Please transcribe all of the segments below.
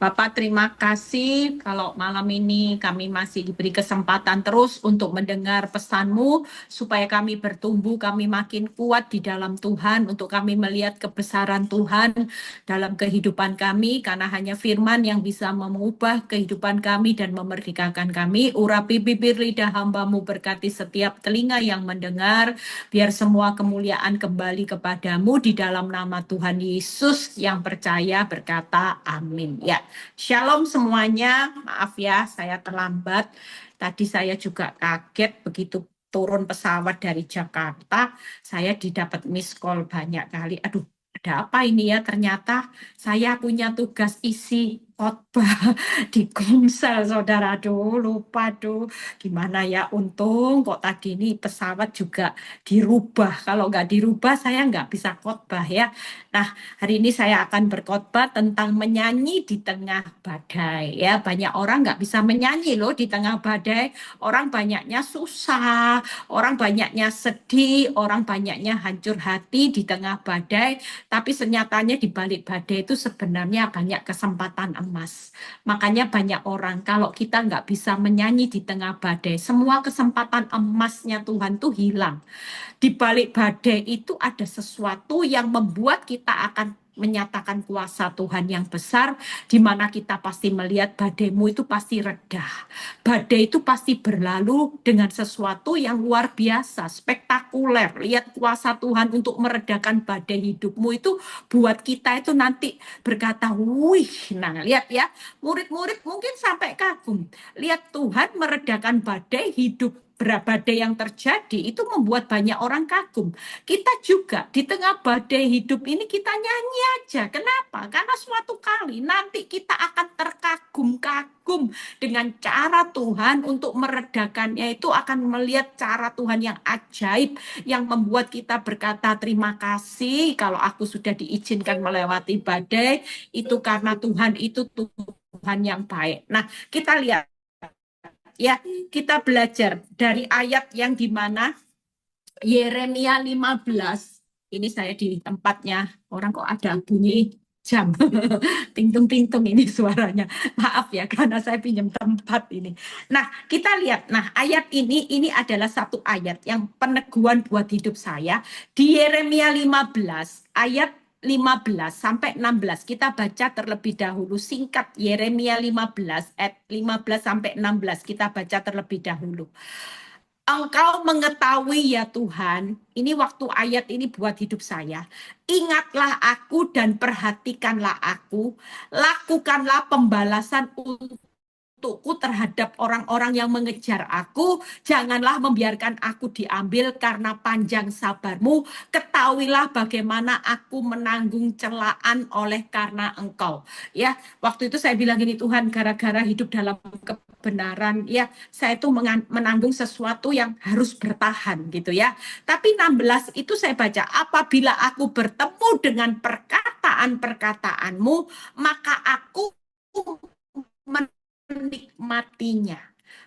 Bapak, terima kasih kalau malam ini kami masih diberi kesempatan terus untuk mendengar pesan-Mu, supaya kami bertumbuh, kami makin kuat di dalam Tuhan, untuk kami melihat kebesaran Tuhan dalam kehidupan kami, karena hanya firman yang bisa mengubah kehidupan kami dan memerdekakan kami. Urapi bibir lidah hamba-Mu, berkati setiap telinga yang mendengar, biar semua kemuliaan kembali kepadamu di dalam nama Tuhan Yesus yang percaya berkata amin. Ya, Shalom semuanya, maaf ya saya terlambat. Tadi saya juga kaget begitu turun pesawat dari Jakarta, saya didapat miss call banyak kali. Aduh, ada apa ini ya? Ternyata saya punya tugas isi khotbah di Komsel, saudara. Aduh, lupa tuh. Gimana ya? Untung kok tadi ini pesawat juga dirubah. Kalau nggak dirubah, saya nggak bisa khotbah ya. Nah, hari ini saya akan berkhotbah tentang menyanyi di tengah badai. Ya, banyak orang nggak bisa menyanyi loh di tengah badai. Orang banyaknya susah, orang banyaknya sedih, orang banyaknya hancur hati di tengah badai. Tapi senyatanya di balik badai itu sebenarnya banyak kesempatan emas. Makanya banyak orang kalau kita nggak bisa menyanyi di tengah badai, semua kesempatan emasnya Tuhan tuh hilang. Di balik badai itu ada sesuatu yang membuat kita akan menyatakan kuasa Tuhan yang besar, di mana kita pasti melihat badaimu itu pasti reda. Badai itu pasti berlalu dengan sesuatu yang luar biasa, spektakuler. Lihat kuasa Tuhan untuk meredakan badai hidupmu itu buat kita itu nanti berkata, wih, nah lihat ya, murid-murid mungkin sampai kagum. Lihat Tuhan meredakan badai hidup, badai yang terjadi itu membuat banyak orang kagum. Kita juga di tengah badai hidup ini kita nyanyi aja. Kenapa? Karena suatu kali nanti kita akan terkagum-kagum dengan cara Tuhan untuk meredakannya, itu akan melihat cara Tuhan yang ajaib yang membuat kita berkata terima kasih kalau aku sudah diizinkan melewati badai, itu karena Tuhan itu Tuhan yang baik. Nah, kita lihat ya, kita belajar dari ayat yang dimana Yeremia 15. Ini saya di tempatnya, orang kok ada bunyi jam. Tingtung-tingtung ini suaranya. Maaf ya, karena saya pinjam tempat ini. Nah, kita lihat. Nah, ayat ini adalah satu ayat yang peneguhan buat hidup saya. Di Yeremia 15, ayat 15 sampai 16. Kita baca terlebih dahulu singkat Yeremia 15 ayat 15 sampai 16. Kita baca terlebih dahulu. Engkau mengetahui ya Tuhan, ini waktu ayat ini buat hidup saya. Ingatlah aku dan perhatikanlah aku, lakukanlah pembalasan untukku terhadap orang-orang yang mengejar aku. Janganlah membiarkan aku diambil karena panjang sabarmu. Ketahuilah bagaimana aku menanggung celaan oleh karena engkau. Ya, waktu itu saya bilang gini, Tuhan, gara-gara hidup dalam kebenaran, ya, saya itu menanggung sesuatu yang harus bertahan gitu ya. Tapi 16 itu saya baca, apabila aku bertemu dengan perkataan-perkataanmu, maka aku menikmatinya.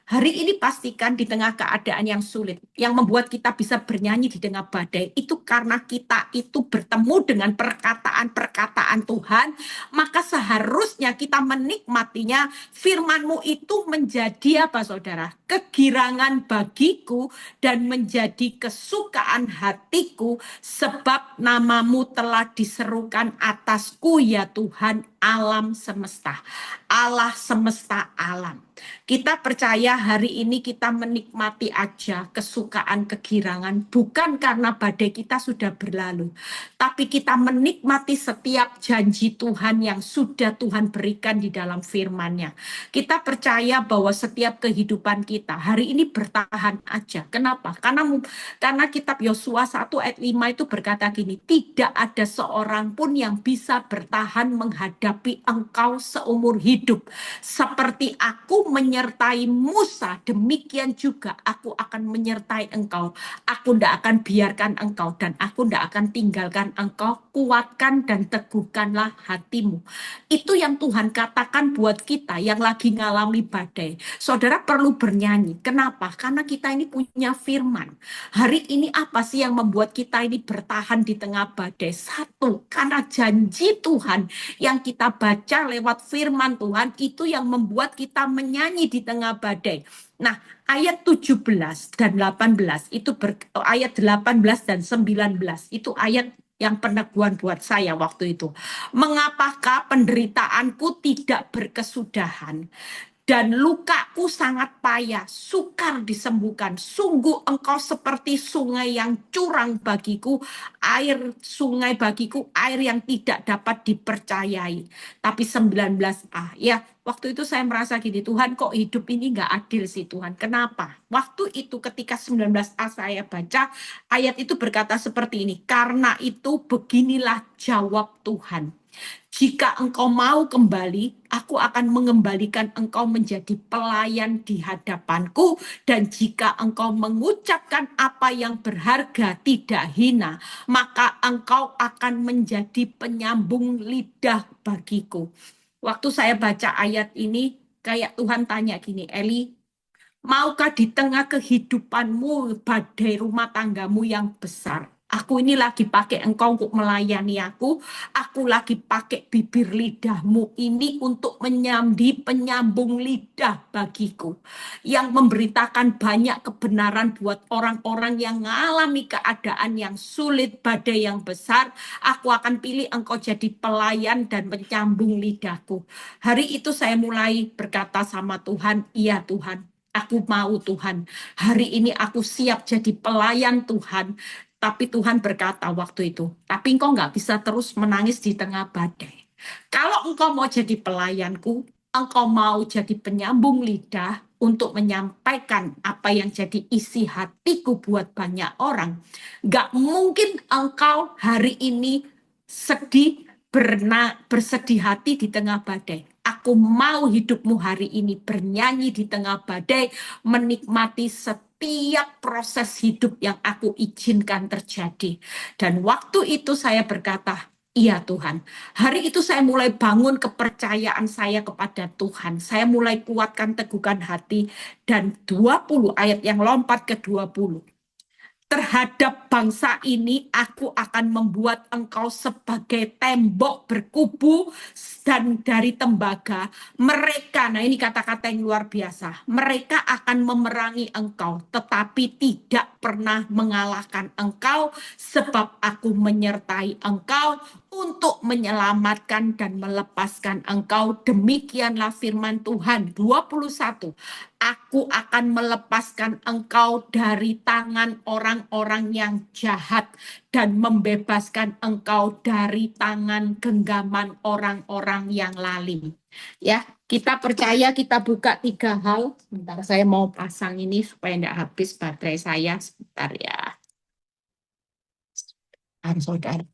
Hari ini pastikan di tengah keadaan yang sulit, yang membuat kita bisa bernyanyi di tengah badai, itu karena kita itu bertemu dengan perkataan-perkataan Tuhan, maka seharusnya kita menikmatinya. Firman-Mu itu menjadi apa saudara? Kegirangan bagiku dan menjadi kesukaan hatiku, sebab nama-Mu telah diserukan atasku ya Tuhan alam semesta. Allah semesta alam. Kita percaya hari ini kita menikmati aja kesukaan, kegirangan, bukan karena badai kita sudah berlalu, tapi kita menikmati setiap janji Tuhan yang sudah Tuhan berikan di dalam firman-Nya. Kita percaya bahwa setiap kehidupan kita hari ini bertahan aja. Kenapa? Karena kitab Yosua 1 ayat 5 itu berkata gini, tidak ada seorang pun yang bisa bertahan menghadapi engkau seumur hidup. Seperti aku menyertai Musa, demikian juga aku akan menyertai engkau. Aku tidak akan biarkan engkau dan aku tidak akan tinggalkan engkau. Kuatkan dan teguhkanlah hatimu. Itu yang Tuhan katakan buat kita yang lagi ngalami badai. Saudara perlu bernyanyi. Kenapa? Karena kita ini punya firman. Hari ini apa sih yang membuat kita ini bertahan di tengah badai? Satu, karena janji Tuhan yang kita kita baca lewat firman Tuhan itu yang membuat kita menyanyi di tengah badai. Nah, ayat 17 dan 18 itu ayat 18 dan 19 itu ayat yang peneguhan buat saya waktu itu. Mengapakah penderitaanku tidak berkesudahan? Dan lukaku sangat payah, sukar disembuhkan. Sungguh engkau seperti sungai yang curang bagiku, air sungai bagiku, air yang tidak dapat dipercayai. Tapi 19a, ya waktu itu saya merasa gini, Tuhan kok hidup ini nggak adil sih Tuhan, kenapa? Waktu itu ketika 19a saya baca, ayat itu berkata seperti ini, karena itu beginilah jawab Tuhan. Jika engkau mau kembali, aku akan mengembalikan engkau menjadi pelayan di hadapanku. Dan jika engkau mengucapkan apa yang berharga tidak hina, maka engkau akan menjadi penyambung lidah bagiku. Waktu saya baca ayat ini, kayak Tuhan tanya gini, Eli, maukah di tengah kehidupanmu, badai rumah tanggamu yang besar, aku ini lagi pakai engkau untuk melayani aku lagi pakai bibir lidahmu ini untuk menyambi penyambung lidah bagiku, yang memberitakan banyak kebenaran buat orang-orang yang mengalami keadaan yang sulit, badai yang besar. Aku akan pilih engkau jadi pelayan dan penyambung lidahku. Hari itu saya mulai berkata sama Tuhan, iya Tuhan, aku mau Tuhan, hari ini aku siap jadi pelayan Tuhan. Tapi Tuhan berkata waktu itu, tapi engkau nggak bisa terus menangis di tengah badai. Kalau engkau mau jadi pelayanku, engkau mau jadi penyambung lidah untuk menyampaikan apa yang jadi isi hatiku buat banyak orang. Nggak mungkin engkau hari ini sedih, bersedih hati di tengah badai. Aku mau hidupmu hari ini bernyanyi di tengah badai, menikmati setiap proses hidup yang aku izinkan terjadi. Dan waktu itu saya berkata, iya Tuhan. Hari itu saya mulai bangun kepercayaan saya kepada Tuhan. Saya mulai kuatkan teguhkan hati. Dan 20 ayat yang lompat ke 20. Terhadap bangsa ini aku akan membuat engkau sebagai tembok berkubu dan dari tembaga. Mereka, nah ini kata-kata yang luar biasa, mereka akan memerangi engkau tetapi tidak pernah mengalahkan engkau, sebab aku menyertai engkau untuk menyelamatkan dan melepaskan engkau. Demikianlah firman Tuhan. 21. Aku akan melepaskan engkau dari tangan orang-orang yang jahat dan membebaskan engkau dari tangan genggaman orang-orang yang lalim. Ya, kita percaya, kita buka 3 hal. Sebentar, saya mau pasang ini supaya tidak habis baterai saya. Sebentar ya. Saudara.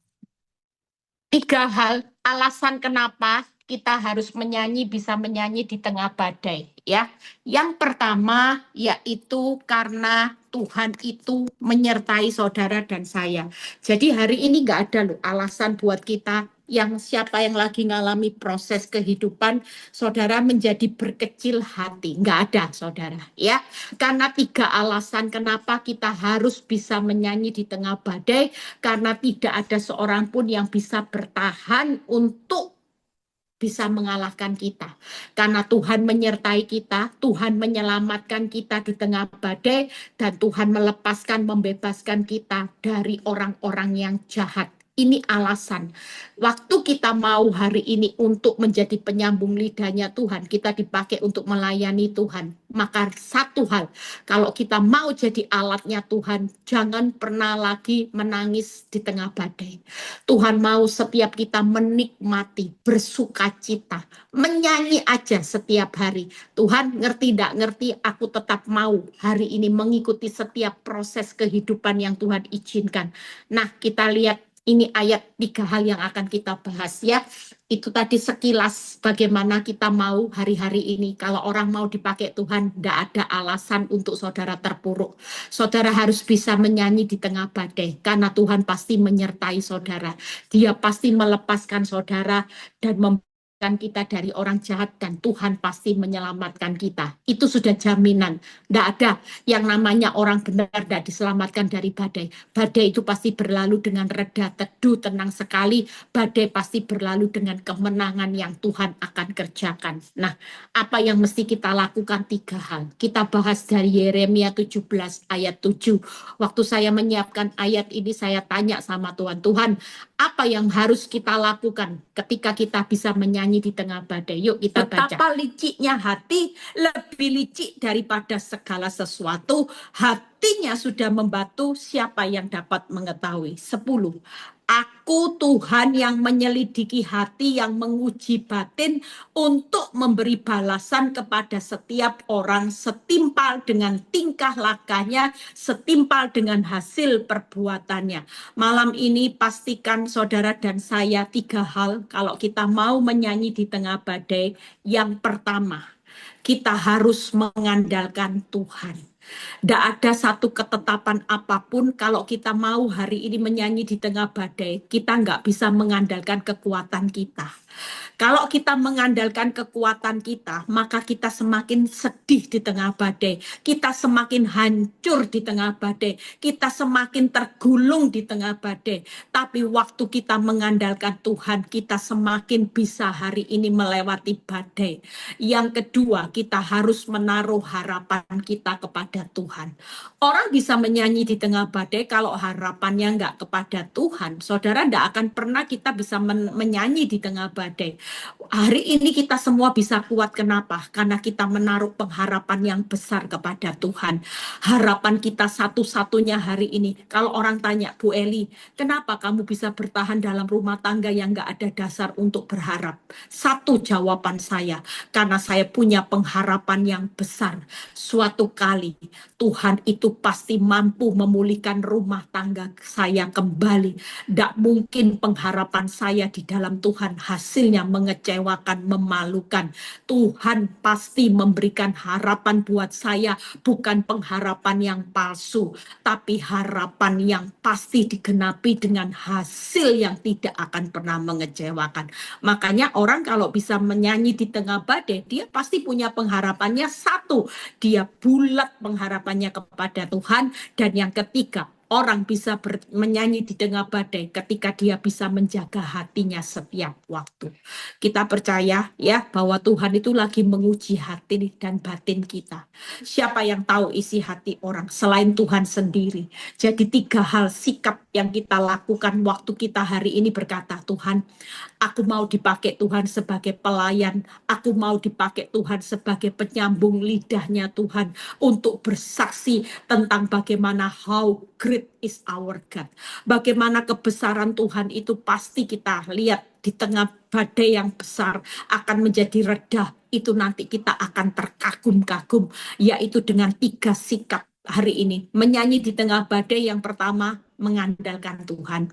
3 hal alasan kenapa kita harus menyanyi, bisa menyanyi di tengah badai, ya. Yang pertama yaitu karena Tuhan itu menyertai saudara dan saya. Jadi hari ini nggak ada loh alasan buat kita yang siapa yang lagi ngalami proses kehidupan, saudara menjadi berkecil hati. Nggak ada, saudara, ya. Karena 3 alasan kenapa kita harus bisa menyanyi di tengah badai, karena tidak ada seorang pun yang bisa bertahan untuk bisa mengalahkan kita. Karena Tuhan menyertai kita, Tuhan menyelamatkan kita di tengah badai, dan Tuhan melepaskan, membebaskan kita dari orang-orang yang jahat. Ini alasan. Waktu kita mau hari ini untuk menjadi penyambung lidahnya Tuhan, kita dipakai untuk melayani Tuhan. Maka satu hal, kalau kita mau jadi alatnya Tuhan, jangan pernah lagi menangis di tengah badai. Tuhan mau setiap kita menikmati, bersuka cita, menyanyi aja setiap hari. Tuhan ngerti tidak ngerti, aku tetap mau hari ini mengikuti setiap proses kehidupan yang Tuhan izinkan. Nah, kita lihat ini ayat 3 hal yang akan kita bahas, ya. Itu tadi sekilas bagaimana kita mau hari-hari ini. Kalau orang mau dipakai Tuhan, tidak ada alasan untuk saudara terpuruk. Saudara harus bisa menyanyi di tengah badai, karena Tuhan pasti menyertai saudara. Dia pasti melepaskan saudara dan kita dari orang jahat dan Tuhan pasti menyelamatkan kita. Itu sudah jaminan. Tidak ada yang namanya orang benar tidak diselamatkan dari badai. Badai itu pasti berlalu dengan reda, teduh, tenang sekali. Badai pasti berlalu dengan kemenangan yang Tuhan akan kerjakan. Nah, apa yang mesti kita lakukan? 3 hal. Kita bahas dari Yeremia 17 ayat 7. Waktu saya menyiapkan ayat ini, saya tanya sama Tuhan, Tuhan, apa yang harus kita lakukan ketika kita bisa menyanyi di tengah badai? Yuk kita baca. Betapa liciknya hati, lebih licik daripada segala sesuatu. Hatinya sudah membatu, siapa yang dapat mengetahui? 10. Aku Tuhan yang menyelidiki hati, yang menguji batin untuk memberi balasan kepada setiap orang setimpal dengan tingkah lakunya, setimpal dengan hasil perbuatannya. Malam ini pastikan saudara dan saya 3 hal kalau kita mau menyanyi di tengah badai. Yang pertama, kita harus mengandalkan Tuhan. Tidak ada satu ketetapan apapun kalau kita mau hari ini menyanyi di tengah badai, kita nggak bisa mengandalkan kekuatan kita. Kalau kita mengandalkan kekuatan kita, maka kita semakin sedih di tengah badai. Kita semakin hancur di tengah badai. Kita semakin tergulung di tengah badai. Tapi waktu kita mengandalkan Tuhan, kita semakin bisa hari ini melewati badai. Yang kedua, kita harus menaruh harapan kita kepada Tuhan. Orang bisa menyanyi di tengah badai kalau harapannya nggak kepada Tuhan. Saudara, tidak akan pernah kita bisa menyanyi di tengah badai. Hari ini kita semua bisa kuat. Kenapa? Karena kita menaruh pengharapan yang besar kepada Tuhan. Harapan kita satu-satunya hari ini. Kalau orang tanya, Bu Eli, kenapa kamu bisa bertahan dalam rumah tangga yang nggak ada dasar untuk berharap? Satu jawaban saya, karena saya punya pengharapan yang besar. Suatu kali Tuhan itu pasti mampu memulihkan rumah tangga saya kembali. Tidak mungkin pengharapan saya di dalam Tuhan hasilnya mengecewakan, memalukan. Tuhan pasti memberikan harapan buat saya, bukan pengharapan yang palsu, tapi harapan yang pasti digenapi dengan hasil yang tidak akan pernah mengecewakan. Makanya orang kalau bisa menyanyi di tengah badai, dia pasti punya pengharapannya satu, dia bulat pengharapannya kepada Tuhan. Dan yang ketiga, orang bisa menyanyi di tengah badai ketika dia bisa menjaga hatinya setiap waktu. Kita percaya ya bahwa Tuhan itu lagi menguji hati dan batin kita. Siapa yang tahu isi hati orang selain Tuhan sendiri? Jadi 3 hal sikap yang kita lakukan waktu kita hari ini berkata, Tuhan, aku mau dipakai Tuhan sebagai pelayan. Aku mau dipakai Tuhan sebagai penyambung lidahnya Tuhan untuk bersaksi tentang bagaimana how great is our God. Bagaimana kebesaran Tuhan itu pasti kita lihat di tengah badai yang besar akan menjadi reda. Itu nanti kita akan terkagum-kagum, yaitu dengan 3 sikap hari ini. Menyanyi di tengah badai, yang pertama, mengandalkan Tuhan.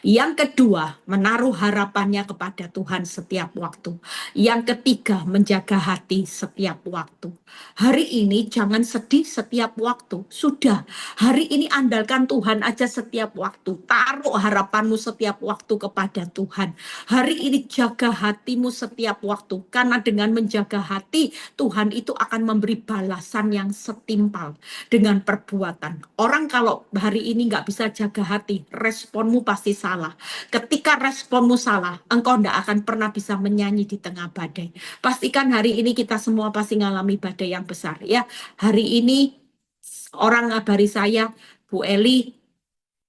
Yang kedua, menaruh harapannya kepada Tuhan setiap waktu. Yang ketiga, menjaga hati setiap waktu. Hari ini jangan sedih setiap waktu. Sudah, hari ini andalkan Tuhan aja setiap waktu. Taruh harapanmu setiap waktu kepada Tuhan. Hari ini jaga hatimu setiap waktu. Karena dengan menjaga hati, Tuhan itu akan memberi balasan yang setimpal dengan perbuatan. Orang kalau hari ini nggak bisa jaga hati, responmu pasti salah. Ketika responmu salah, engkau tidak akan pernah bisa menyanyi di tengah badai. Pastikan hari ini kita semua pasti ngalami badai yang besar. Ya, hari ini orang ngabari saya, Bu Eli,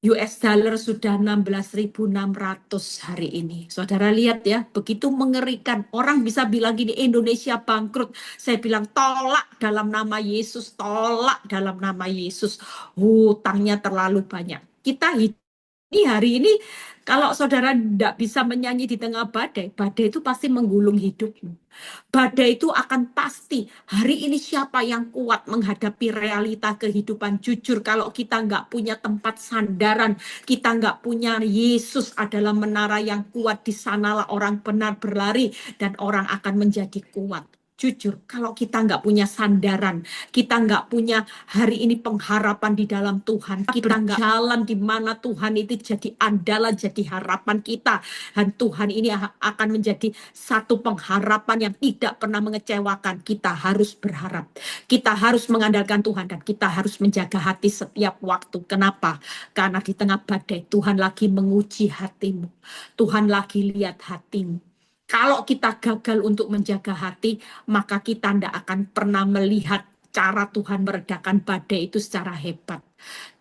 US dollar sudah 16.600 hari ini. Saudara lihat ya, begitu mengerikan. Orang bisa bilang gini, Indonesia bangkrut. Saya bilang tolak dalam nama Yesus, tolak dalam nama Yesus. Hutangnya terlalu banyak. Kita ini hari ini, kalau saudara tidak bisa menyanyi di tengah badai, badai itu pasti menggulung hidupmu. Badai itu akan pasti, hari ini siapa yang kuat menghadapi realita kehidupan jujur. Kalau kita nggak punya tempat sandaran, kita nggak punya Yesus adalah menara yang kuat, di sanalah orang benar berlari dan orang akan menjadi kuat. Jujur, kalau kita nggak punya sandaran, kita nggak punya hari ini pengharapan di dalam Tuhan, kita nggak jalan di mana Tuhan itu jadi andalan, jadi harapan kita. Dan Tuhan ini akan menjadi satu pengharapan yang tidak pernah mengecewakan. Kita harus berharap, kita harus mengandalkan Tuhan, dan kita harus menjaga hati setiap waktu. Kenapa? Karena di tengah badai, Tuhan lagi menguji hatimu. Tuhan lagi lihat hatimu. Kalau kita gagal untuk menjaga hati, maka kita tidak akan pernah melihat cara Tuhan meredakan badai itu secara hebat.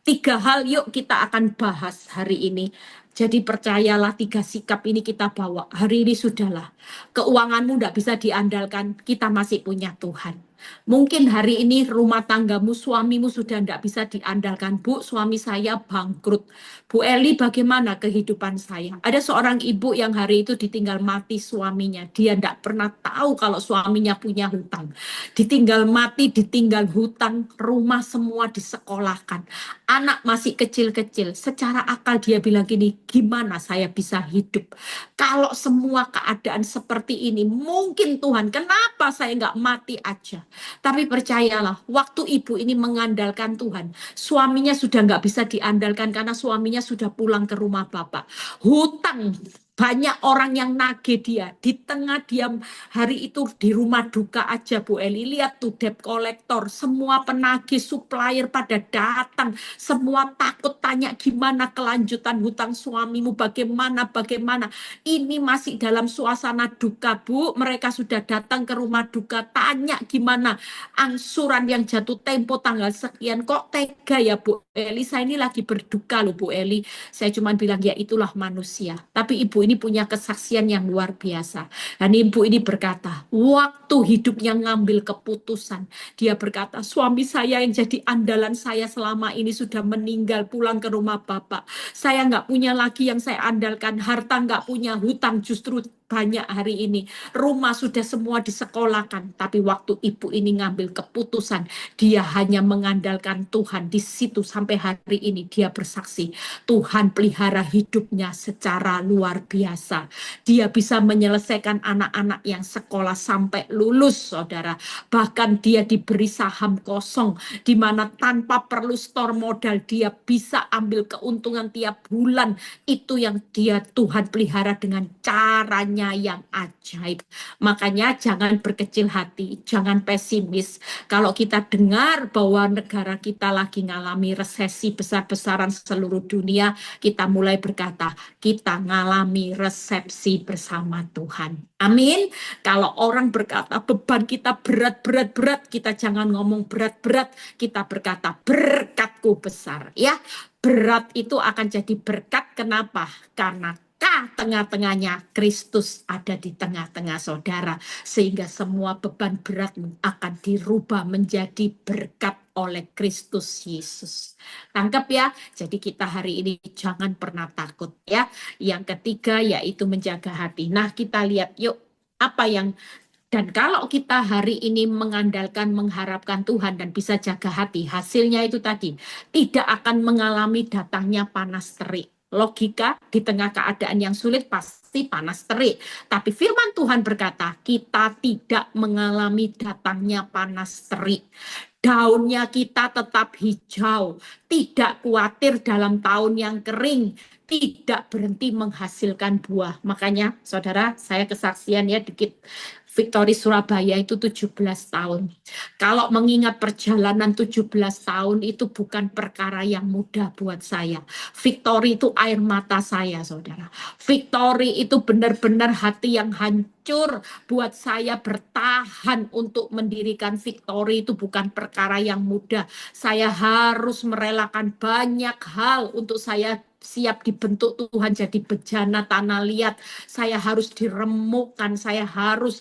3 hal yuk kita akan bahas hari ini. Jadi percayalah 3 sikap ini kita bawa. Hari ini sudahlah. Keuanganmu tidak bisa diandalkan, kita masih punya Tuhan. Mungkin hari ini rumah tanggamu, suamimu sudah tidak bisa diandalkan. Bu, suami saya bangkrut. Bu Eli, bagaimana kehidupan saya? Ada seorang ibu yang hari itu ditinggal mati suaminya. Dia tidak pernah tahu kalau suaminya punya hutang. Ditinggal mati, ditinggal hutang, rumah semua disekolahkan. Anak masih kecil-kecil. Secara akal dia bilang gini, gimana saya bisa hidup? Kalau semua keadaan seperti ini, mungkin Tuhan, kenapa saya nggak mati aja? Tapi percayalah, waktu ibu ini mengandalkan Tuhan, suaminya sudah nggak bisa diandalkan karena suaminya sudah pulang ke rumah bapak. Hutang, banyak orang yang nagih dia. Di tengah dia hari itu di rumah duka aja Bu Eli, lihat tuh debt collector, semua penagih supplier pada datang. Semua takut tanya gimana kelanjutan hutang suamimu, bagaimana. Ini masih dalam suasana duka Bu, mereka sudah datang ke rumah duka, tanya gimana angsuran yang jatuh tempo tanggal sekian, kok tega ya Bu Eli, saya ini lagi berduka loh Bu Eli. Saya cuma bilang ya itulah manusia. Tapi ibu ini punya kesaksian yang luar biasa. Dan ibu ini berkata, waktu hidupnya ngambil keputusan, dia berkata, suami saya yang jadi andalan saya selama ini sudah meninggal, pulang ke rumah bapak. Saya nggak punya lagi yang saya andalkan, harta nggak punya, hutang justru banyak hari ini. Rumah sudah semua disekolahkan, tapi waktu ibu ini ngambil keputusan, dia hanya mengandalkan Tuhan. Di situ sampai hari ini dia bersaksi, Tuhan pelihara hidupnya secara luar biasa. Dia bisa menyelesaikan anak-anak yang sekolah sampai lulus, saudara. Bahkan dia diberi saham kosong, di mana tanpa perlu store modal, dia bisa ambil keuntungan tiap bulan. Itu yang dia Tuhan pelihara dengan caranya yang ajaib. Makanya jangan berkecil hati, jangan pesimis. Kalau kita dengar bahwa negara kita lagi ngalami resesi besar-besaran seluruh dunia, kita mulai berkata, kita ngalami resepsi bersama Tuhan. Amin. Kalau orang berkata beban kita berat, kita jangan ngomong berat, kita berkata berkatku besar. Ya, berat itu akan jadi berkat. Kenapa? Karena tengah-tengahnya Kristus ada di tengah-tengah saudara, sehingga semua beban beratmu akan dirubah menjadi berkat oleh Kristus Yesus. Tangkap ya. Jadi kita hari ini jangan pernah takut ya. Yang ketiga yaitu menjaga hati. Nah, kita lihat yuk apa yang. Dan kalau kita hari ini mengandalkan, mengharapkan Tuhan dan bisa jaga hati, hasilnya itu tadi, tidak akan mengalami datangnya panas terik. Logika, di tengah keadaan yang sulit pasti panas terik. Tapi firman Tuhan berkata, kita tidak mengalami datangnya panas terik. Daunnya kita tetap hijau, tidak khawatir dalam tahun yang kering, tidak berhenti menghasilkan buah. Makanya, saudara, saya kesaksian ya dikit. Victory Surabaya itu 17 tahun. Kalau mengingat perjalanan 17 tahun itu bukan perkara yang mudah buat saya. Victory itu air mata saya, saudara. Victory itu benar-benar hati yang hancur buat saya bertahan untuk mendirikan Victory itu bukan perkara yang mudah. Saya harus merelakan banyak hal untuk saya siap dibentuk Tuhan jadi bejana tanah liat. Saya harus diremukkan, saya harus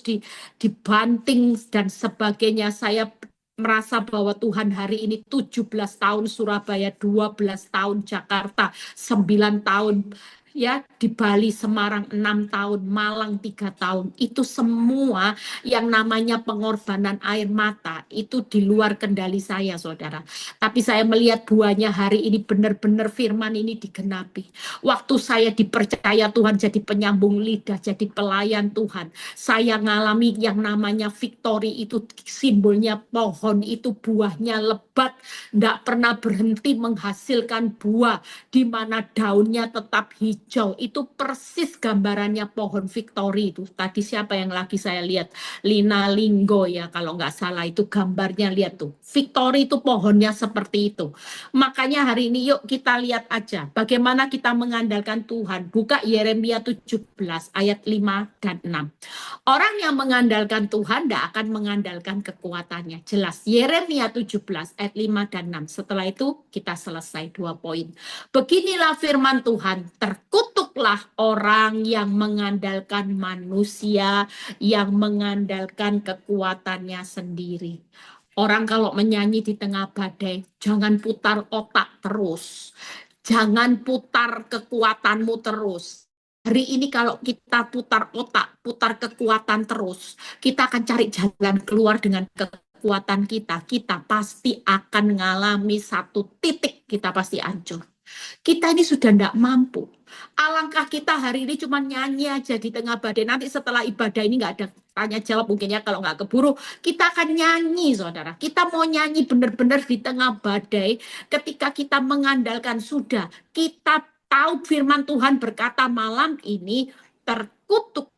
dibanting dan sebagainya. Saya merasa bahwa Tuhan hari ini 17 tahun Surabaya, 12 tahun Jakarta, 9 tahun ya, di Bali, Semarang 6 tahun, Malang 3 tahun, itu semua yang namanya pengorbanan air mata itu di luar kendali saya, saudara. Tapi saya melihat buahnya hari ini benar-benar firman ini digenapi. Waktu saya dipercaya Tuhan jadi penyambung lidah, jadi pelayan Tuhan, saya ngalami yang namanya victory, itu simbolnya pohon itu buahnya lebat, tidak pernah berhenti menghasilkan buah, di mana daunnya tetap hijau. Itu persis gambarannya pohon Victory itu. Tadi siapa yang lagi saya lihat? Lina Linggo ya, kalau nggak salah itu gambarnya, lihat tuh. Victory itu pohonnya seperti itu. Makanya hari ini yuk kita lihat aja bagaimana kita mengandalkan Tuhan. Buka Yeremia 17 ayat 5 dan 6. Orang yang mengandalkan Tuhan tidak akan mengandalkan kekuatannya. Jelas. Yeremia 17 ayat 5 dan 6. Setelah itu kita selesai 2 poin. Beginilah firman Tuhan, terkutuklah orang yang mengandalkan manusia, yang mengandalkan kekuatannya sendiri. Orang kalau menyanyi di tengah badai, jangan putar otak terus. Jangan putar kekuatanmu terus. Hari ini kalau kita putar otak, putar kekuatan terus, kita akan cari jalan keluar dengan kekuatan kita pasti akan mengalami satu titik, kita pasti hancur. Kita ini sudah tidak mampu. Alangkah kita hari ini cuma nyanyi aja di tengah badai. Nanti setelah ibadah ini nggak ada tanya jawab mungkin ya, kalau nggak keburu. Kita akan nyanyi, saudara. Kita mau nyanyi benar-benar di tengah badai. Ketika kita mengandalkan sudah, kita tahu firman Tuhan berkata malam ini, terkutuklah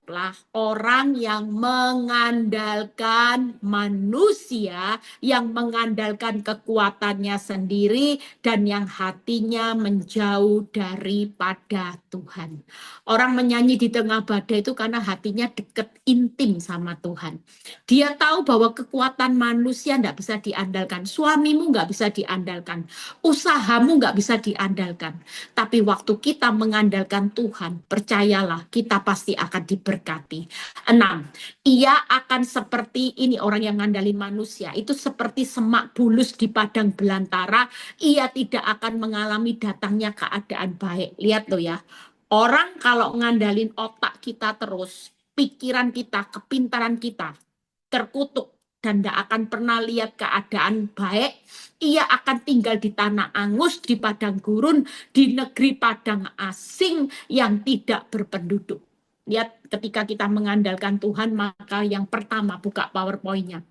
orang yang mengandalkan manusia, yang mengandalkan kekuatannya sendiri, dan yang hatinya menjauh daripada Tuhan. Orang menyanyi di tengah badai itu karena hatinya dekat intim sama Tuhan. Dia tahu bahwa kekuatan manusia tidak bisa diandalkan. Suamimu nggak bisa diandalkan. Usahamu nggak bisa diandalkan. Tapi waktu kita mengandalkan Tuhan, percayalah kita pasti akan diberkati. 6. Ia akan seperti ini, orang yang ngandalin manusia itu seperti semak bulus di padang belantara. Ia tidak akan mengalami datangnya keadaan baik. Lihat loh ya, orang kalau ngandalin otak kita terus, pikiran kita, kepintaran kita terkutuk dan tidak akan pernah lihat keadaan baik. Ia akan tinggal di tanah angus, di padang gurun, di negeri padang asing yang tidak berpenduduk. Lihat, ketika kita mengandalkan Tuhan, maka yang pertama, buka PowerPoint-nya,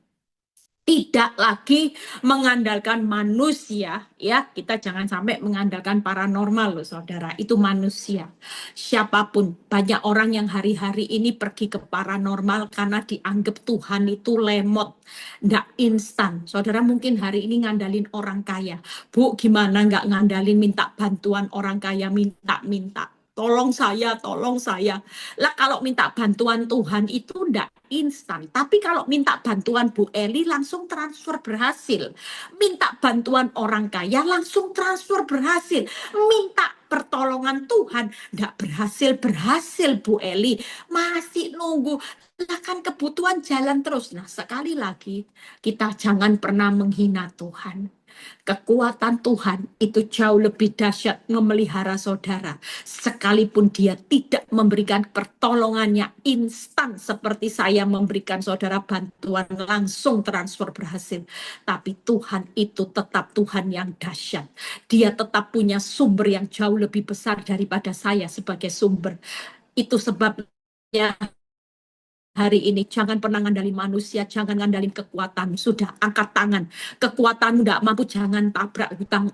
tidak lagi mengandalkan manusia, ya. Kita jangan sampai mengandalkan paranormal loh, saudara. Itu manusia. Siapapun, banyak orang yang hari-hari ini pergi ke paranormal karena dianggap Tuhan itu lemot, nggak instan. Saudara mungkin hari ini ngandalin orang kaya. Bu, gimana nggak ngandalin minta bantuan orang kaya, minta-minta. Tolong saya, tolong saya. Lah kalau minta bantuan Tuhan itu enggak instan. Tapi kalau minta bantuan Bu Eli langsung transfer berhasil. Minta bantuan orang kaya langsung transfer berhasil. Minta pertolongan Tuhan enggak berhasil Bu Eli. Masih nunggu. Lah kan kebutuhan jalan terus. Nah sekali lagi kita jangan pernah menghina Tuhan. Kekuatan Tuhan itu jauh lebih dahsyat memelihara saudara. Sekalipun dia tidak memberikan pertolongannya instan seperti saya memberikan saudara bantuan langsung transfer berhasil. Tapi Tuhan itu tetap Tuhan yang dahsyat. Dia tetap punya sumber yang jauh lebih besar daripada saya sebagai sumber. Itu sebabnya hari ini jangan pernah ngandalin manusia, jangan ngandalin kekuatan. Sudah, angkat tangan. Kekuatanmu tidak mampu, jangan tabrak hutang.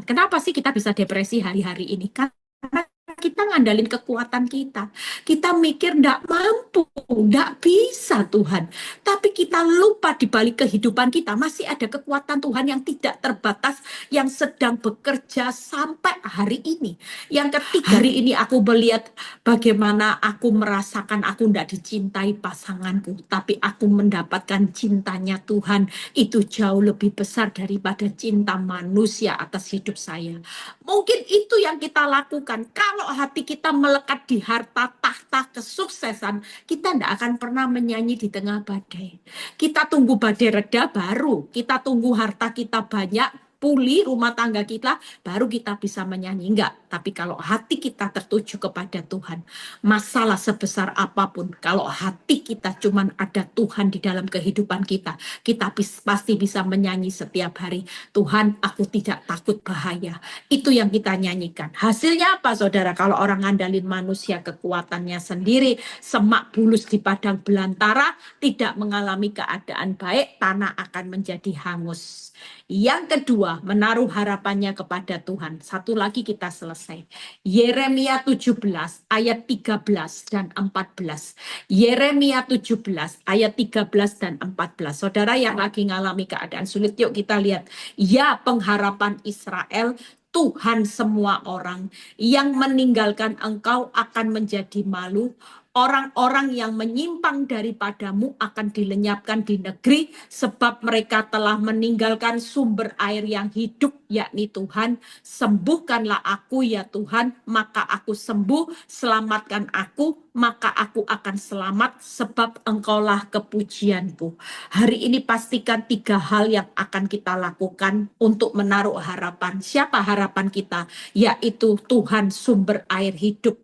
Kenapa sih kita bisa depresi hari-hari ini? Karena kita ngandalin kekuatan kita. Kita mikir tidak mampu, tidak bisa Tuhan. Tapi kita lupa di balik kehidupan kita masih ada kekuatan Tuhan yang tidak terbatas, yang sedang bekerja sampai hari ini. Yang ketiga, hari ini aku melihat bagaimana aku merasakan aku tidak dicintai pasanganku, tapi aku mendapatkan cintanya Tuhan. Itu jauh lebih besar daripada cinta manusia atas hidup saya. Mungkin itu yang kita lakukan. Kalau hati kita melekat di harta tahta kesuksesan, kita tidak akan pernah menyanyi di tengah badai. Kita tunggu badai reda baru, kita tunggu harta kita banyak, pulih rumah tangga kita, baru kita bisa menyanyi. Enggak, tapi kalau hati kita tertuju kepada Tuhan, masalah sebesar apapun, kalau hati kita cuman ada Tuhan di dalam kehidupan kita, kita pasti bisa menyanyi setiap hari. Tuhan, aku tidak takut bahaya. Itu yang kita nyanyikan. Hasilnya apa, saudara? Kalau orang ngandalin manusia, kekuatannya sendiri, semak bulus di padang belantara, tidak mengalami keadaan baik, tanah akan menjadi hangus. Yang kedua, menaruh harapannya kepada Tuhan. Satu lagi kita selesai. Yeremia 17 ayat 13 dan 14. Yeremia 17 ayat 13 dan 14. Saudara yang lagi ngalami keadaan sulit, yuk kita lihat. Ya, pengharapan Israel, Tuhan semua orang yang meninggalkan engkau akan menjadi malu. Orang-orang yang menyimpang daripadamu akan dilenyapkan di negeri, sebab mereka telah meninggalkan sumber air yang hidup, yakni Tuhan. Sembuhkanlah aku ya Tuhan, maka aku sembuh. Selamatkan aku, maka aku akan selamat, sebab engkaulah kepujianku. Hari ini pastikan 3 hal yang akan kita lakukan untuk menaruh harapan. Siapa harapan kita? Yaitu Tuhan sumber air hidup.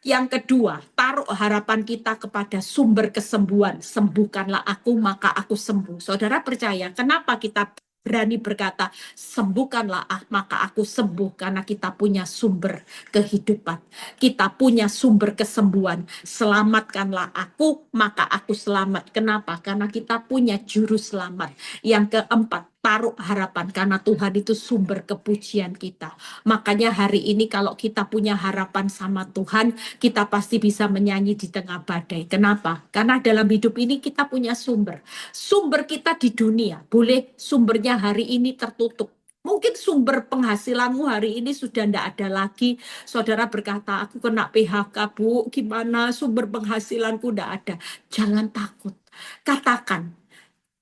Yang kedua, taruh harapan kita kepada sumber kesembuhan. Sembuhkanlah aku, maka aku sembuh. Saudara percaya, kenapa kita berani berkata, sembuhkanlah maka aku sembuh? Karena kita punya sumber kehidupan. Kita punya sumber kesembuhan. Selamatkanlah aku, maka aku selamat. Kenapa? Karena kita punya juru selamat. Yang keempat, taruh harapan, karena Tuhan itu sumber kepujian kita. Makanya hari ini kalau kita punya harapan sama Tuhan, kita pasti bisa menyanyi di tengah badai. Kenapa? Karena dalam hidup ini kita punya sumber. Sumber kita di dunia, boleh sumbernya hari ini tertutup. Mungkin sumber penghasilanmu hari ini sudah tidak ada lagi. Saudara berkata, aku kena PHK, Bu. Gimana sumber penghasilanku tidak ada? Jangan takut. Katakan,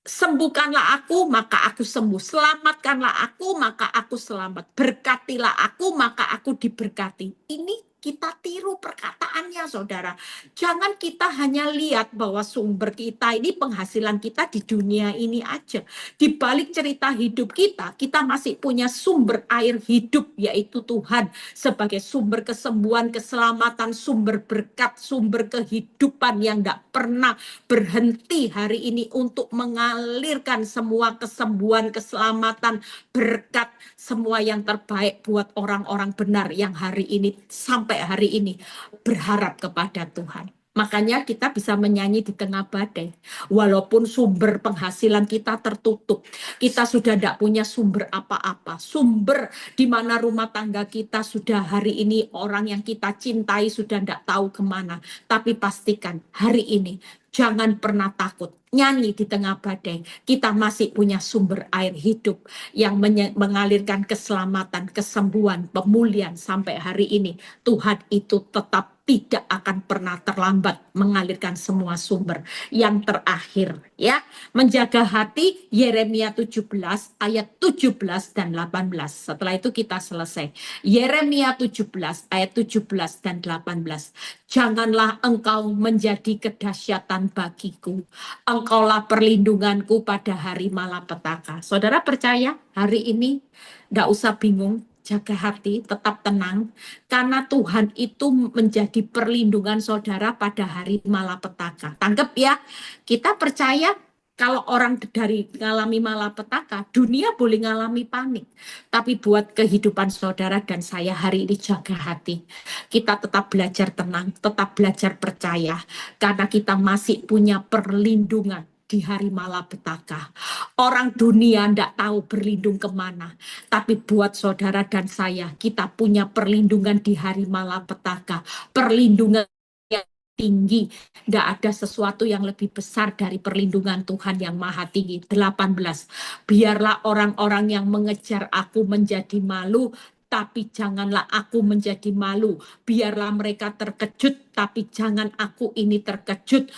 sembuhkanlah aku, maka aku sembuh. Selamatkanlah aku, maka aku selamat. Berkatilah aku, maka aku diberkati. Ini kita tiru perkataannya, saudara. Jangan kita hanya lihat bahwa sumber kita ini, penghasilan kita di dunia ini aja. Di balik cerita hidup kita, kita masih punya sumber air hidup, yaitu Tuhan. Sebagai sumber kesembuhan, keselamatan, sumber berkat, sumber kehidupan yang tidak pernah berhenti hari ini untuk mengalirkan semua kesembuhan, keselamatan, berkat, semua yang terbaik buat orang-orang benar yang hari ini, sampai hari ini berharap kepada Tuhan. Makanya kita bisa menyanyi di tengah badai. Walaupun sumber penghasilan kita tertutup, kita sudah tidak punya sumber apa-apa. Sumber di mana rumah tangga kita sudah hari ini orang yang kita cintai sudah tidak tahu kemana. Tapi pastikan hari ini jangan pernah takut. Nyanyi di tengah badai. Kita masih punya sumber air hidup yang mengalirkan keselamatan, kesembuhan, pemulihan sampai hari ini. Tuhan itu tetap tidak akan pernah terlambat mengalirkan semua sumber. Yang terakhir, ya, menjaga hati, Yeremia 17 ayat 17 dan 18. Setelah itu kita selesai. Yeremia 17 ayat 17 dan 18. Janganlah engkau menjadi kedahsyatan bagiku. Engkaulah perlindunganku pada hari malapetaka. Saudara percaya hari ini tidak usah bingung, jaga hati, tetap tenang. Karena Tuhan itu menjadi perlindungan saudara pada hari malapetaka. Tangkep ya, kita percaya kalau orang dari mengalami malapetaka, dunia boleh mengalami panik. Tapi buat kehidupan saudara dan saya hari ini jaga hati. Kita tetap belajar tenang, tetap belajar percaya. Karena kita masih punya perlindungan di hari malapetaka. Orang dunia tidak tahu berlindung kemana. Tapi buat saudara dan saya, kita punya perlindungan di hari malapetaka. Perlindungan yang tinggi. Tidak ada sesuatu yang lebih besar dari perlindungan Tuhan yang maha tinggi. 18. Biarlah orang-orang yang mengejar aku menjadi malu, tapi janganlah aku menjadi malu. Biarlah mereka terkejut, tapi jangan aku ini terkejut.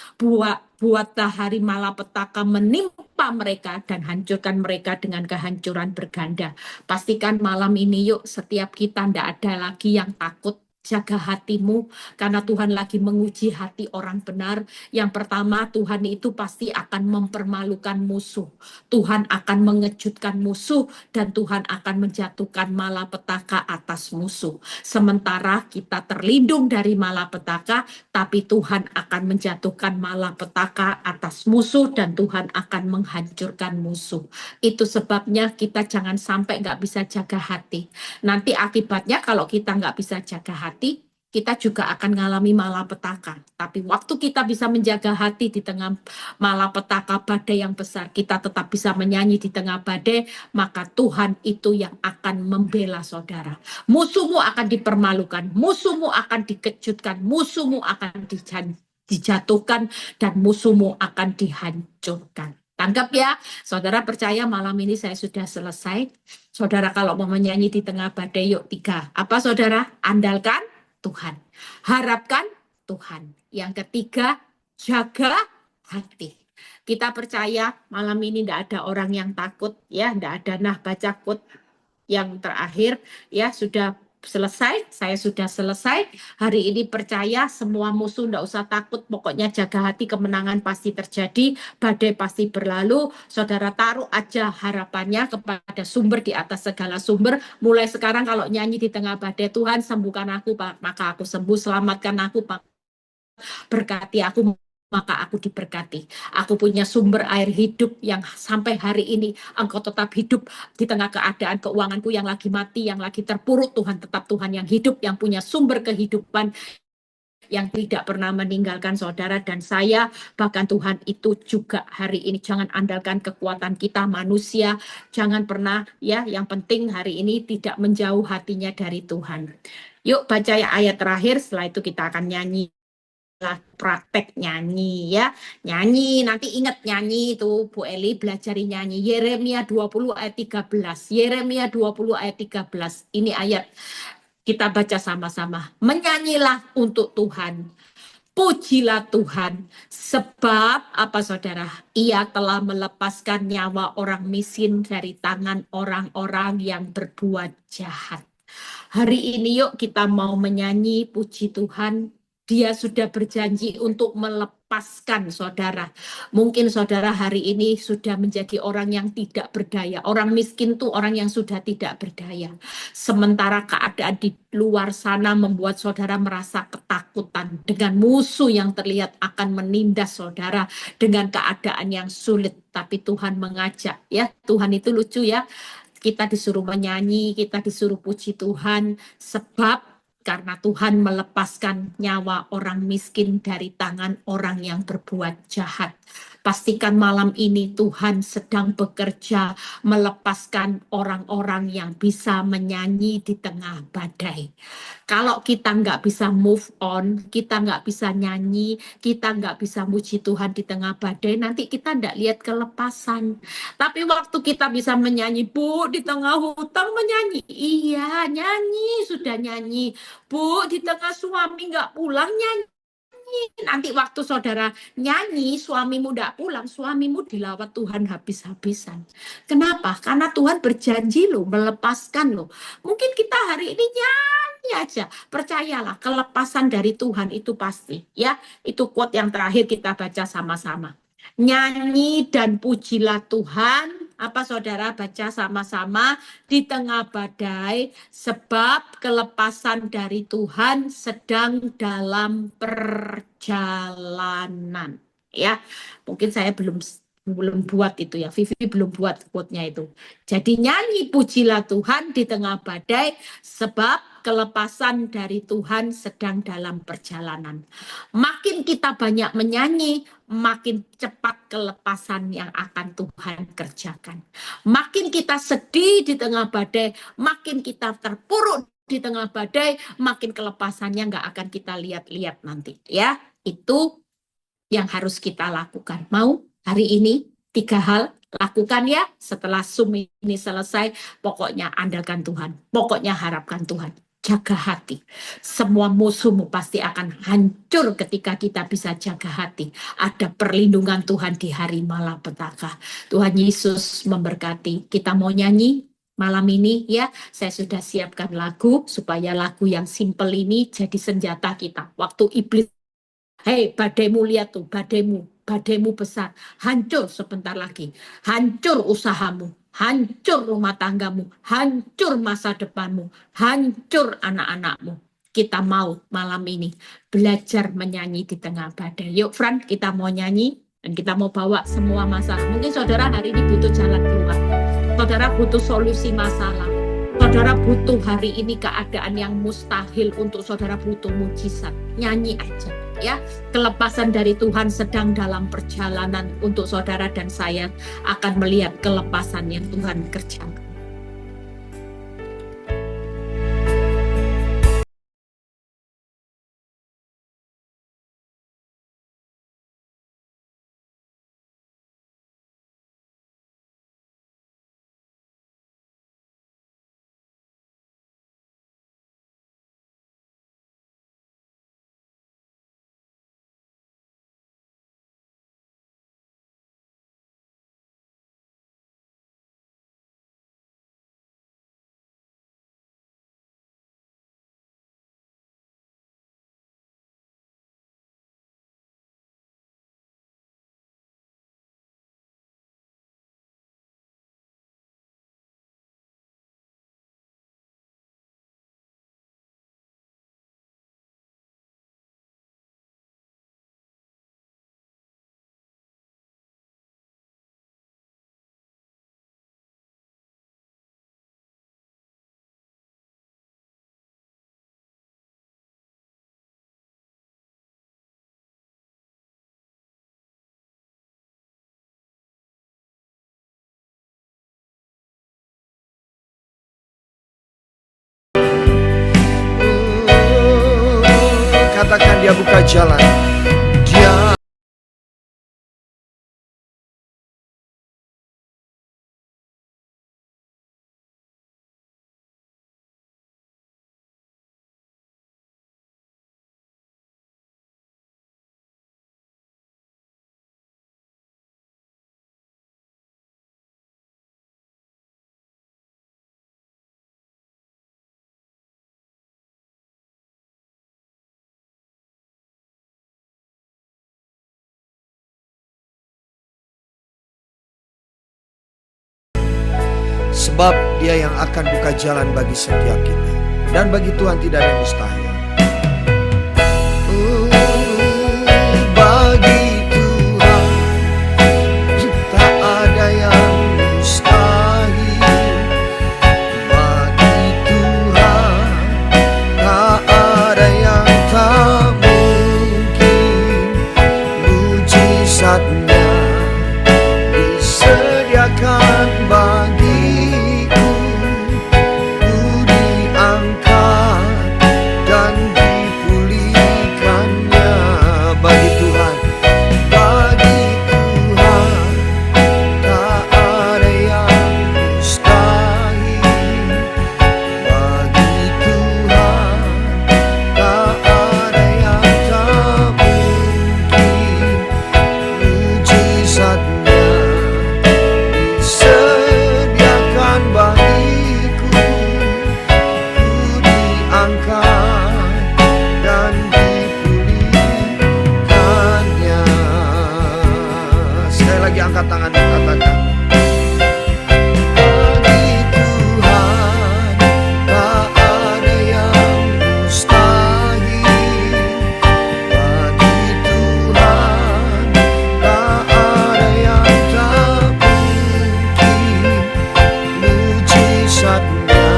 Buatlah hari malapetaka menimpa mereka dan hancurkan mereka dengan kehancuran berganda. Pastikan malam ini yuk, setiap kita tidak ada lagi yang takut. jaga hatimu, karena Tuhan lagi menguji hati orang benar. Yang pertama, Tuhan itu pasti akan mempermalukan musuh. Tuhan akan mengejutkan musuh, dan Tuhan akan menjatuhkan malapetaka atas musuh. Sementara kita terlindung dari malapetaka, tapi Tuhan akan menjatuhkan malapetaka atas musuh, dan Tuhan akan menghancurkan musuh. Itu sebabnya kita jangan sampai nggak bisa jaga hati. Nanti akibatnya kalau kita nggak bisa jaga hati, kita juga akan mengalami malapetaka. Tapi waktu kita bisa menjaga hati di tengah malapetaka badai yang besar, kita tetap bisa menyanyi di tengah badai, maka Tuhan itu yang akan membela saudara. Musuhmu akan dipermalukan, musuhmu akan dikejutkan, musuhmu akan dijatuhkan, dan musuhmu akan dihancurkan. Tangkap ya, saudara percaya malam ini saya sudah selesai. Saudara kalau mau menyanyi di tengah badai, yuk 3. Apa saudara? Andalkan Tuhan. Harapkan Tuhan. Yang ketiga, jaga hati. Kita percaya malam ini tidak ada orang yang takut, ya, tidak ada. Nah, baca quote yang terakhir, ya, sudah selesai, saya sudah selesai. Hari ini percaya semua musuh tidak usah takut, pokoknya jaga hati, kemenangan pasti terjadi, badai pasti berlalu. Saudara taruh aja harapannya kepada sumber di atas segala sumber. Mulai sekarang kalau nyanyi di tengah badai, Tuhan sembuhkan aku, maka aku sembuh, selamatkan aku, berkati aku, maka aku diberkati. Aku punya sumber air hidup yang sampai hari ini engkau tetap hidup di tengah keadaan keuanganku yang lagi mati, yang lagi terpuruk. Tuhan tetap Tuhan yang hidup, yang punya sumber kehidupan, yang tidak pernah meninggalkan saudara dan saya. Bahkan Tuhan itu juga hari ini, jangan andalkan kekuatan kita manusia, jangan pernah, ya, yang penting hari ini tidak menjauh hatinya dari Tuhan. Yuk baca ya ayat terakhir, setelah itu kita akan nyanyi. Praktek nyanyi, ya, nyanyi, nanti ingat nyanyi itu Bu Eli belajari nyanyi. Yeremia 20 ayat 13, Yeremia 20 ayat 13, ini ayat kita baca sama-sama. Menyanyilah untuk Tuhan, pujilah Tuhan, sebab apa saudara? Ia telah melepaskan nyawa orang miskin dari tangan orang-orang yang berbuat jahat. Hari ini yuk kita mau menyanyi puji Tuhan. Dia sudah berjanji untuk melepaskan saudara. Mungkin saudara hari ini sudah menjadi orang yang tidak berdaya. Orang miskin tuh orang yang sudah tidak berdaya. Sementara keadaan di luar sana membuat saudara merasa ketakutan dengan musuh yang terlihat akan menindas saudara dengan keadaan yang sulit. Tapi Tuhan mengajak, ya, Tuhan itu lucu ya. Kita disuruh menyanyi, kita disuruh puji Tuhan, sebab karena Tuhan melepaskan nyawa orang miskin dari tangan orang yang berbuat jahat. Pastikan malam ini Tuhan sedang bekerja melepaskan orang-orang yang bisa menyanyi di tengah badai. Kalau kita nggak bisa move on, kita nggak bisa nyanyi, kita nggak bisa muji Tuhan di tengah badai, nanti kita nggak lihat kelepasan. Tapi waktu kita bisa menyanyi, Bu, di tengah hutang menyanyi. Iya, nyanyi, sudah nyanyi. Bu, di tengah suami nggak pulang, nyanyi. Nanti waktu saudara nyanyi, suamimu tidak pulang, suamimu dilawat Tuhan habis-habisan. Kenapa? Karena Tuhan berjanji loh, melepaskan loh. Mungkin kita hari ini nyanyi aja. Percayalah, kelepasan dari Tuhan itu pasti. Ya, itu quote yang terakhir kita baca sama-sama. Nyanyi dan pujilah Tuhan. Apa saudara baca sama-sama? Di tengah badai, sebab kelepasan dari Tuhan sedang dalam perjalanan. Ya, mungkin saya belum buat itu ya. Vivi belum buat quote-nya itu. Jadi nyanyi pujilah Tuhan di tengah badai, sebab kelepasan dari Tuhan sedang dalam perjalanan. Makin kita banyak menyanyi, makin cepat kelepasan yang akan Tuhan kerjakan. Makin kita sedih di tengah badai, makin kita terpuruk di tengah badai, makin kelepasannya nggak akan kita lihat-lihat nanti. Ya, itu yang harus kita lakukan. Mau hari ini 3 hal lakukan ya, setelah Zoom ini selesai, pokoknya andalkan Tuhan, pokoknya harapkan Tuhan. Jaga hati. Semua musuhmu pasti akan hancur ketika kita bisa jaga hati. Ada perlindungan Tuhan di hari malapetaka. Tuhan Yesus memberkati. Kita mau nyanyi malam ini ya, saya sudah siapkan lagu supaya lagu yang simple ini jadi senjata kita. Waktu iblis, hei badaimu lihat tuh, badaimu besar, hancur sebentar lagi, hancur usahamu, hancur rumah tanggamu, hancur masa depanmu, hancur anak-anakmu. Kita mau malam ini belajar menyanyi di tengah badai. Yuk Fran, kita mau nyanyi dan kita mau bawa semua masalah. Mungkin saudara hari ini butuh jalan keluar. Saudara butuh solusi masalah. Saudara butuh hari ini keadaan yang mustahil, untuk saudara butuh mujizat. Nyanyi aja ya. Kelepasan dari Tuhan sedang dalam perjalanan untuk saudara, dan saya akan melihat kelepasan yang Tuhan kerjakan. Katakan dia buka jalan. Dia sebab dia yang akan buka jalan bagi setiap kita, dan bagi Tuhan tidak ada yang mustahil. Bagi Tuhan tak ada yang mustahil. Bagi Tuhan tak ada yang tak mungkin. Mujizatnya disediakan bagiku. Ku diangkat dan dipulihkannya. Bagi Tuhan, bagi Tuhan tak ada yang mustahil. Bagi Tuhan tak ada yang tak mungkin. Mujizatnya disediakan bagiku. Ku diangkat dan dipulihkannya. Sekali lagi angkat tanganmu, katakan. Bagi Tuhan tak ada yang mustahil. Bagi Tuhan tak ada yang tak mungkin. Mujizatnya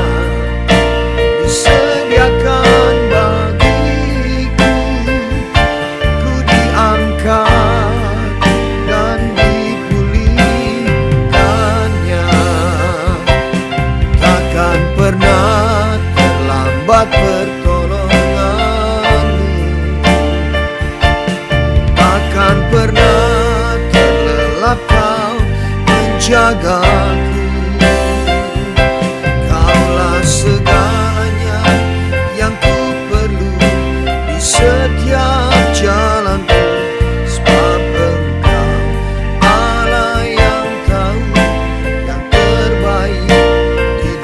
disediakan bagiku. Ku diangkat dan dipulihkannya. Takkan pernah terlambat pertolonganmu. Takkan pernah terlelap kau menjagaku. Kaulah segalanya yang ku perlu di setiap jalanku. Sebab Engkau Allah yang tahu yang terbaik di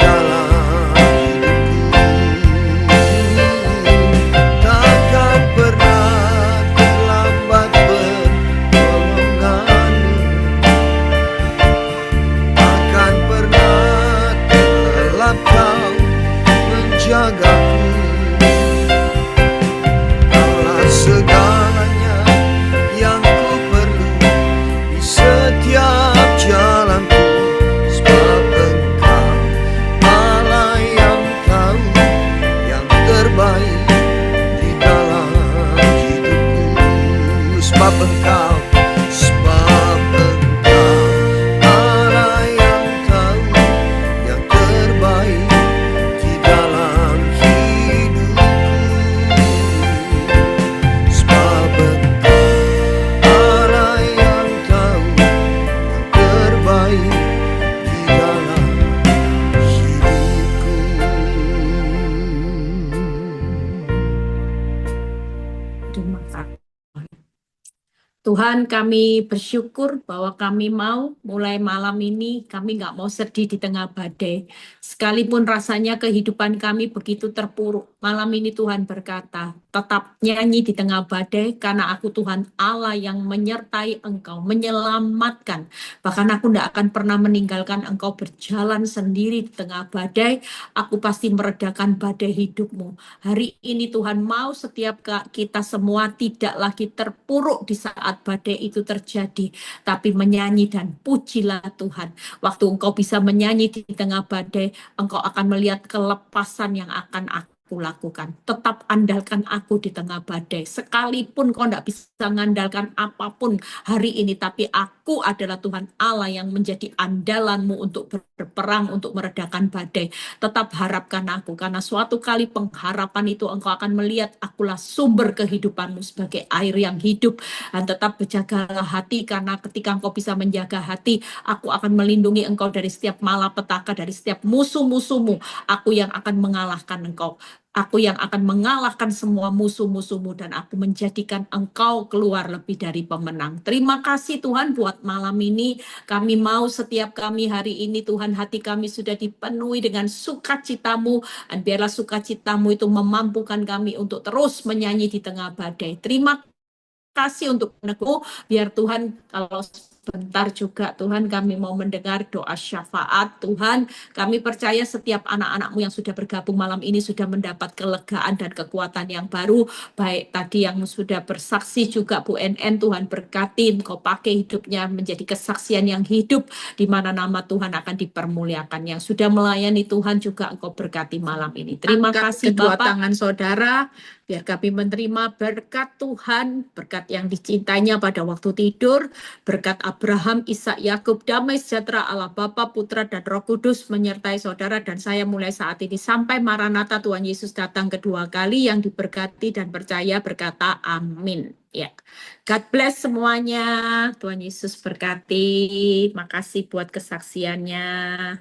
Tuhan, kami bersyukur bahwa kami mau mulai malam ini, kami nggak mau sedih di tengah badai. Sekalipun rasanya kehidupan kami begitu terpuruk. Malam ini Tuhan berkata, tetap nyanyi di tengah badai karena aku Tuhan Allah yang menyertai engkau, menyelamatkan. Bahkan aku tidak akan pernah meninggalkan engkau berjalan sendiri di tengah badai. Aku pasti meredakan badai hidupmu. Hari ini Tuhan mau setiap kita semua tidak lagi terpuruk di saat badai itu terjadi, tapi menyanyi dan pujilah Tuhan. Waktu engkau bisa menyanyi di tengah badai, engkau akan melihat kelepasan yang akan aku lakukan. Tetap andalkan aku di tengah badai. Sekalipun kau tidak bisa mengandalkan apapun hari ini, tapi aku adalah Tuhan Allah yang menjadi andalanmu untuk berperang, untuk meredakan badai. Tetap harapkan aku, karena suatu kali pengharapan itu engkau akan melihat akulah sumber kehidupanmu sebagai air yang hidup. Dan tetap berjagalah hati, karena ketika engkau bisa menjaga hati, aku akan melindungi engkau dari setiap malapetaka, dari setiap musuh-musuhmu. Aku yang akan mengalahkan engkau. Aku yang akan mengalahkan semua musuh-musuhmu, dan aku menjadikan engkau keluar lebih dari pemenang. Terima kasih Tuhan buat malam ini. Kami mau setiap kami hari ini Tuhan, hati kami sudah dipenuhi dengan sukacitamu, dan biarlah sukacitamu itu memampukan kami untuk terus menyanyi di tengah badai. Terima kasih untuk meneguh, biar Tuhan kalau sebentar juga Tuhan kami mau mendengar doa syafaat. Tuhan, kami percaya setiap anak-anakmu yang sudah bergabung malam ini sudah mendapat kelegaan dan kekuatan yang baru. Baik tadi yang sudah bersaksi juga Bu NN, Tuhan berkati, Engkau pakai hidupnya menjadi kesaksian yang hidup, di mana nama Tuhan akan dipermuliakan. Yang sudah melayani Tuhan juga Engkau berkati malam ini. Terima kasih kedua Bapak. Tangan saudara, biar kami menerima berkat Tuhan, berkat yang dicintainya pada waktu tidur, berkat Abraham, Ishak, Yakub, damai sejahtera Allah Bapa, Putra, dan Roh Kudus menyertai saudara dan saya mulai saat ini sampai Maranatha Tuhan Yesus datang kedua kali. Yang diberkati dan percaya berkata amin. Ya, God bless semuanya. Tuhan Yesus berkati. Makasih buat kesaksiannya.